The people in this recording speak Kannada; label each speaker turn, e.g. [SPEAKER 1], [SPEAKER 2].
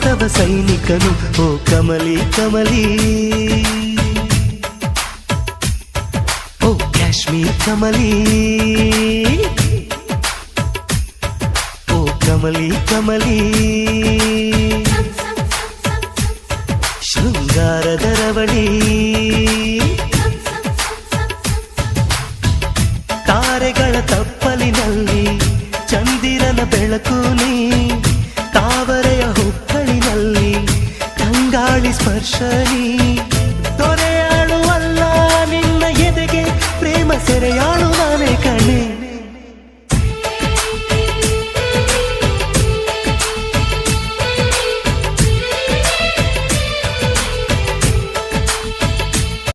[SPEAKER 1] ತವ ಸೈನಿಕನು ಓ ಕಮಲಿ ಕಮಲಿ, ಓ ಕಾಶ್ಮೀರ್ ಕಮಲಿ, ಓ ಕಮಲಿ ಕಮಲಿ, ಶೃಂಗಾರದ ರವಳಿ, ತಾರೆಗಳ ತಪ್ಪಲಿನಲ್ಲಿ ಚಂದಿರನ ಬೆಳಕು ನೀ, ತಾವರೆಯ ಹೊಕ್ಕಳಿನಲ್ಲಿ ತಂಗಾಳಿ ಸ್ಪರ್ಶ ನೀ.